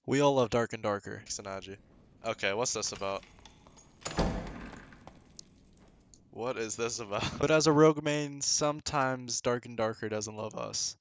We all love Dark and Darker, Xanaji. Okay, what's this about? What is this about? But as a rogue main, sometimes Dark and Darker doesn't love us.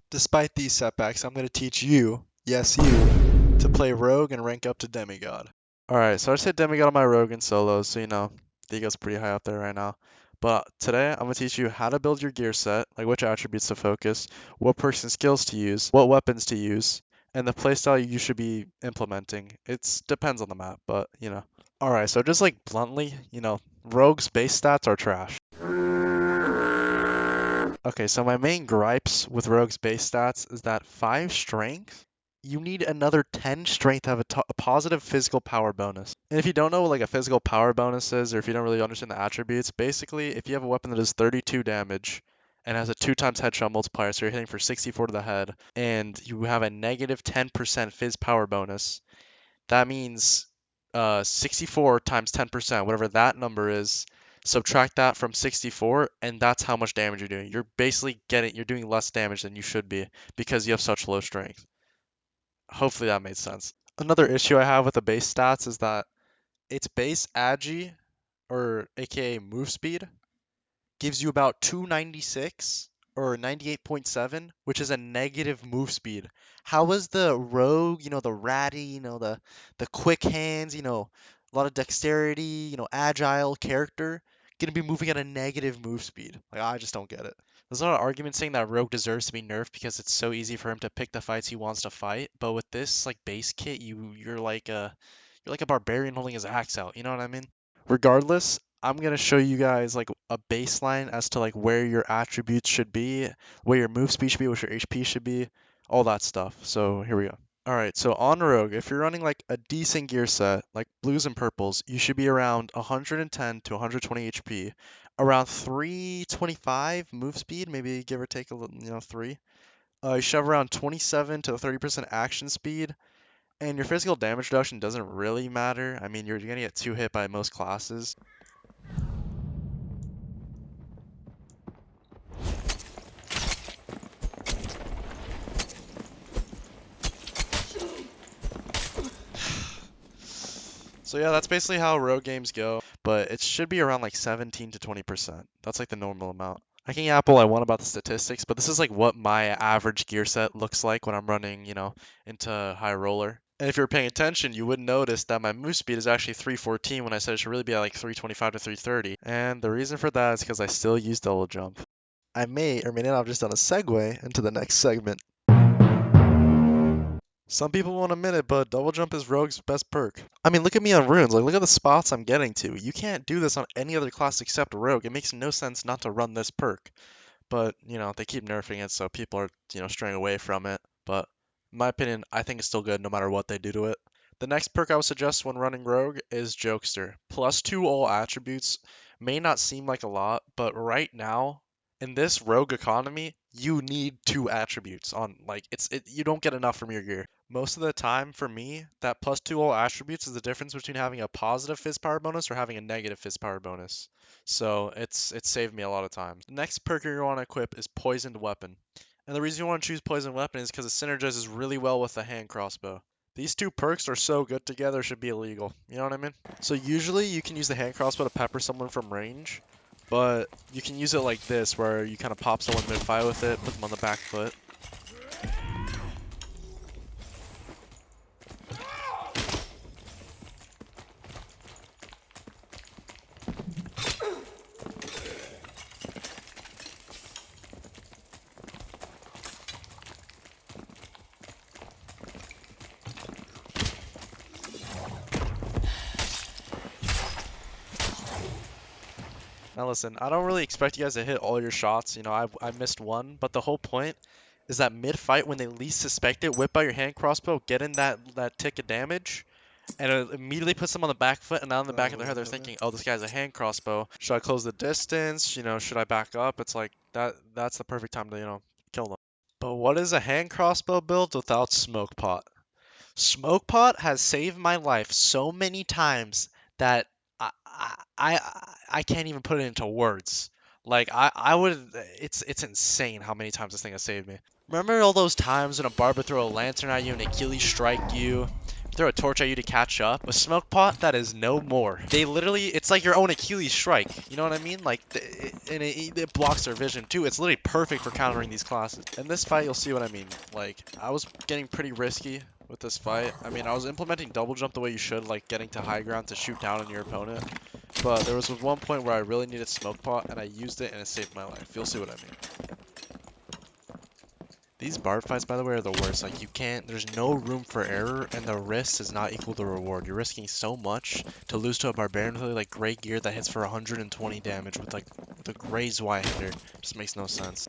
Despite these setbacks, I'm going to teach you, yes you, to play rogue and rank up to Demigod. Alright, so I just hit Demigod on my rogue in solos, so you know, Dego's pretty high up there right now. But today, I'm going to teach you how to build your gear set, like which attributes to focus, what perks and skills to use, what weapons to use, and the playstyle you should be implementing. It depends on the map, but you know. Alright, so just like bluntly, rogue's base stats are trash. Okay, so my main gripes with rogue's base stats is that 5 strength, you need another 10 strength to have a positive physical power bonus. And if you don't know what like a physical power bonus is, or if you don't really understand the attributes, basically if you have a weapon that does 32 damage and has a 2 times headshot multiplier, so you're hitting for 64 to the head, and you have a negative 10% phys power bonus, that means 64 times 10%, whatever that number is, subtract that from 64, and that's how much damage you're doing. You're basically you're doing less damage than you should be because you have such low strength. Hopefully that made sense. Another issue I have with the base stats is that its base agi, or aka move speed, gives you about 296 or 98.7, which is a negative move speed. How is the rogue, the ratty, the quick hands, a lot of dexterity, agile character gonna be moving at a negative move speed? Like I just don't get it. There's a lot of arguments saying that rogue deserves to be nerfed because it's so easy for him to pick the fights he wants to fight, but with this like base kit, you're like a barbarian holding his axe out, you know what I mean? Regardless, I'm going to show you guys like a baseline as to like where your attributes should be, where your move speed should be, what your HP should be, all that stuff. So here we go. Alright, so on Rogue, if you're running like a decent gear set, like blues and purples, you should be around 110 to 120 HP, around 325 move speed, maybe give or take a little, 3. You should have around 27 to 30% action speed, and your physical damage reduction doesn't really matter. I mean, you're gonna get 2 hit by most classes. So yeah, that's basically how rogue games go, but it should be around like 17 to 20%. That's like the normal amount. I can apple I want about the statistics, but this is like what my average gear set looks like when I'm running, into high roller. And if you're paying attention, you would notice that my move speed is actually 314 when I said it should really be at like 325 to 330. And the reason for that is because I still use double jump. I may or may not have just done a segue into the next segment. Some people won't admit it, but double jump is Rogue's best perk. I mean, look at me on runes. Like, look at the spots I'm getting to. You can't do this on any other class except Rogue. It makes no sense not to run this perk. But, they keep nerfing it, so people are, straying away from it. But, in my opinion, I think it's still good no matter what they do to it. The next perk I would suggest when running Rogue is Jokester. +2 all attributes may not seem like a lot, but right now, in this rogue economy, you need 2 attributes on you don't get enough from your gear. Most of the time for me, that +2 all attributes is the difference between having a positive fizz power bonus or having a negative fizz power bonus. So it's saved me a lot of time. The next perk you're going to want to equip is Poisoned Weapon. And the reason you want to choose Poisoned Weapon is because it synergizes really well with the hand crossbow. These 2 perks are so good together, it should be illegal. You know what I mean? So usually you can use the hand crossbow to pepper someone from range, but you can use it like this, where you kind of pop someone mid-fight with it, put them on the back foot. Now listen, I don't really expect you guys to hit all your shots. I missed one, but the whole point is that mid-fight, when they least suspect it, whip out your hand crossbow, get in that tick of damage, and it immediately puts them on the back foot, and now in the back of their head they're thinking, oh, this guy's a hand crossbow. Should I close the distance? Should I back up? It's like that's the perfect time to, kill them. But what is a hand crossbow build without smoke pot? Smoke pot has saved my life so many times that I can't even put it into words. Like I would it's insane how many times this thing has saved me. Remember all those times when a barber throw a lantern at you and Achilles strike you? Throw a torch at you to catch up? A smoke pot, that is no more. They literally, it's like your own Achilles strike. You know what I mean? Like, and it blocks their vision too. It's literally perfect for countering these classes. In this fight, you'll see what I mean. Like, I was getting pretty risky with this fight. I mean, I was implementing double jump the way you should, like getting to high ground to shoot down on your opponent. But there was one point where I really needed smoke pot, and I used it, and it saved my life. You'll see what I mean. These bar fights, by the way, are the worst. Like, you can't, there's no room for error, and the risk is not equal to the reward. You're risking so much to lose to a barbarian with like gray gear that hits for 120 damage with like the gray Y hitter. Just makes no sense.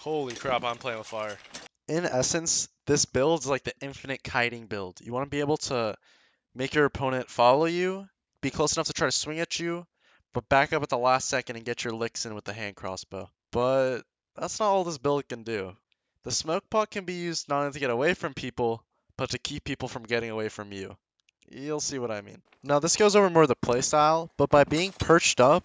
Holy crap, I'm playing with fire. In essence, this build is like the infinite kiting build. You want to be able to make your opponent follow you, be close enough to try to swing at you, but back up at the last second and get your licks in with the hand crossbow. But that's not all this build can do. The smoke pot can be used not only to get away from people, but to keep people from getting away from you. You'll see what I mean. Now this goes over more of the playstyle, but by being perched up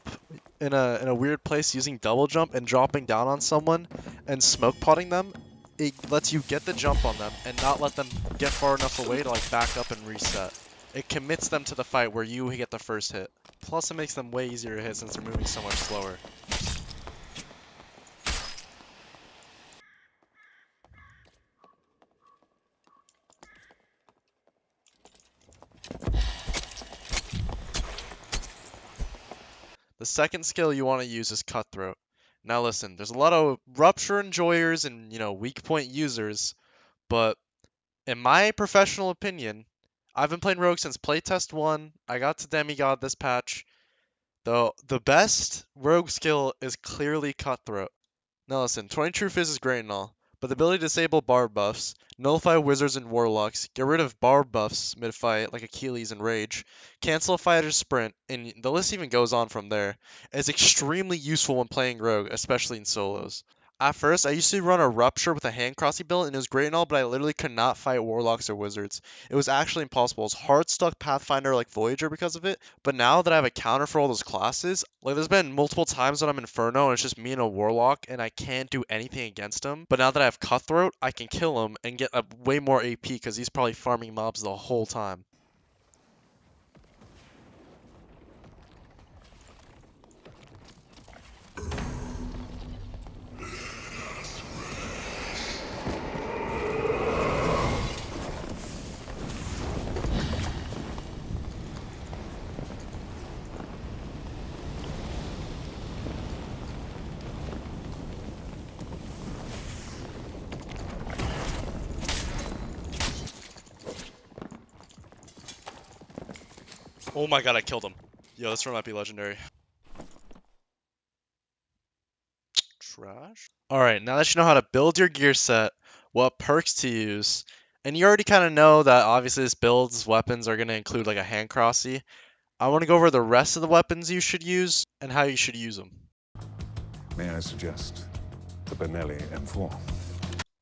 in a weird place using double jump and dropping down on someone and smoke potting them, it lets you get the jump on them and not let them get far enough away to like back up and reset. It commits them to the fight where you get the first hit. Plus it makes them way easier to hit since they're moving so much slower. The second skill you want to use is Cutthroat. Now listen, there's a lot of Rupture enjoyers and, weak point users, but in my professional opinion, I've been playing Rogue since playtest 1. I got to Demigod this patch. Though the best Rogue skill is clearly Cutthroat. Now listen, 20 True Fizz is great and all, but the ability to disable bar buffs, nullify wizards and warlocks, get rid of bar buffs mid-fight like Achilles and Rage, cancel a fighter's sprint, and the list even goes on from there, is extremely useful when playing Rogue, especially in solos. At first, I used to run a Rupture with a hand crossy build, and it was great and all, but I literally could not fight Warlocks or Wizards. It was actually impossible. I was hard stuck Pathfinder like Voyager because of it, but now that I have a counter for all those classes, like there's been multiple times when I'm Inferno and it's just me and a Warlock, and I can't do anything against him, but now that I have Cutthroat, I can kill him and get a way more AP because he's probably farming mobs the whole time. Oh my god, I killed him. Yo, this run might be legendary. Trash. Alright, now that you know how to build your gear set, what perks to use, and you already kind of know that obviously this build's weapons are going to include like a hand crossy, I want to go over the rest of the weapons you should use and how you should use them. May I suggest the Benelli M4?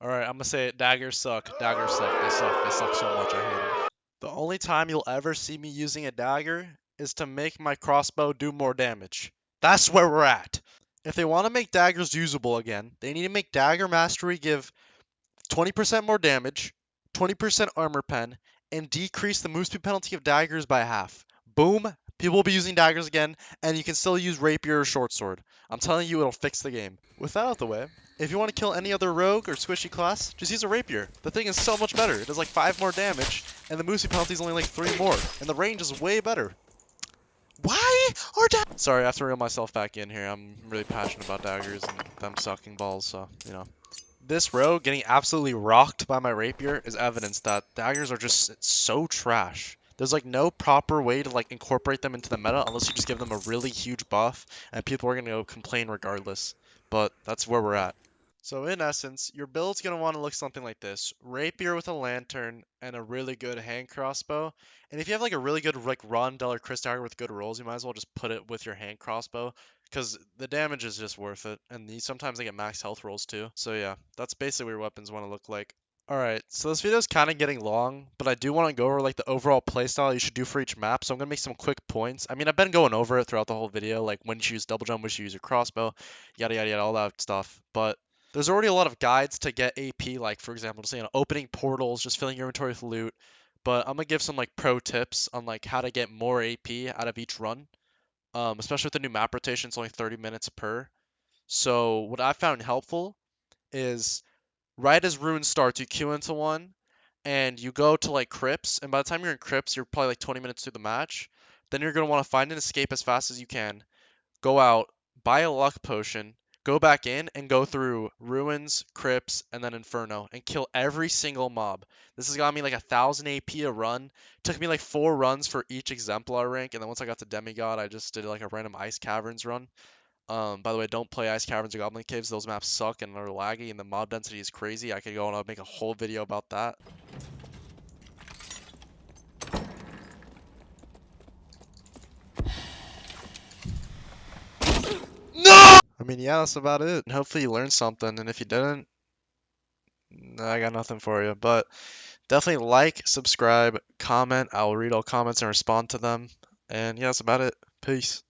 Alright, I'm going to say it. Daggers suck. Daggers suck. They suck. They suck so much. I hate them. The only time you'll ever see me using a dagger is to make my crossbow do more damage. That's where we're at. If they want to make daggers usable again, they need to make Dagger Mastery give 20% more damage, 20% armor pen, and decrease the move speed penalty of daggers by half. Boom, people will be using daggers again, and you can still use rapier or short sword. I'm telling you, it'll fix the game. With that out the way, if you want to kill any other rogue or squishy class, just use a rapier. The thing is so much better. It does like 5 more damage, and the move speed penalty is only like 3 more, and the range is way better. Why are Sorry, I have to reel myself back in here. I'm really passionate about daggers and them sucking balls, so, This rogue getting absolutely rocked by my rapier is evidence that daggers are just so trash. There's like no proper way to like incorporate them into the meta unless you just give them a really huge buff, and people are gonna go complain regardless. But that's where we're at. So in essence, your build's gonna want to look something like this: rapier with a lantern and a really good hand crossbow. And if you have like a really good like Rondell or Chris Dagger with good rolls, you might as well just put it with your hand crossbow because the damage is just worth it. And these sometimes they get max health rolls too. So yeah, that's basically what your weapons want to look like. Alright, so this video is kind of getting long, but I do want to go over like the overall playstyle you should do for each map, so I'm going to make some quick points. I mean, I've been going over it throughout the whole video, like when you should use double jump, when you should use your crossbow, yada yada yada, all that stuff. But there's already a lot of guides to get AP, like for example, just opening portals, just filling your inventory with loot. But I'm gonna give some like pro tips on like how to get more AP out of each run. Especially with the new map rotation, it's only 30 minutes per. So what I found helpful is right as ruin starts, you queue into one, and you go to like crypts, and by the time you're in crypts, you're probably like 20 minutes through the match. Then you're gonna want to find an escape as fast as you can, go out, buy a luck potion, go back in and go through ruins, crypts, and then inferno, and kill every single mob. This has got me like 1,000 AP a run. Took me like 4 runs for each exemplar rank, and then once I got to demigod, I just did like a random ice caverns run. By the way, don't play Ice Caverns or Goblin Caves. Those maps suck and are laggy, and the mob density is crazy. I could go and I'll make a whole video about that. No! I mean, yeah, that's about it. And hopefully you learned something, and if you didn't, I got nothing for you. But definitely like, subscribe, comment. I'll read all comments and respond to them. And yeah, that's about it. Peace.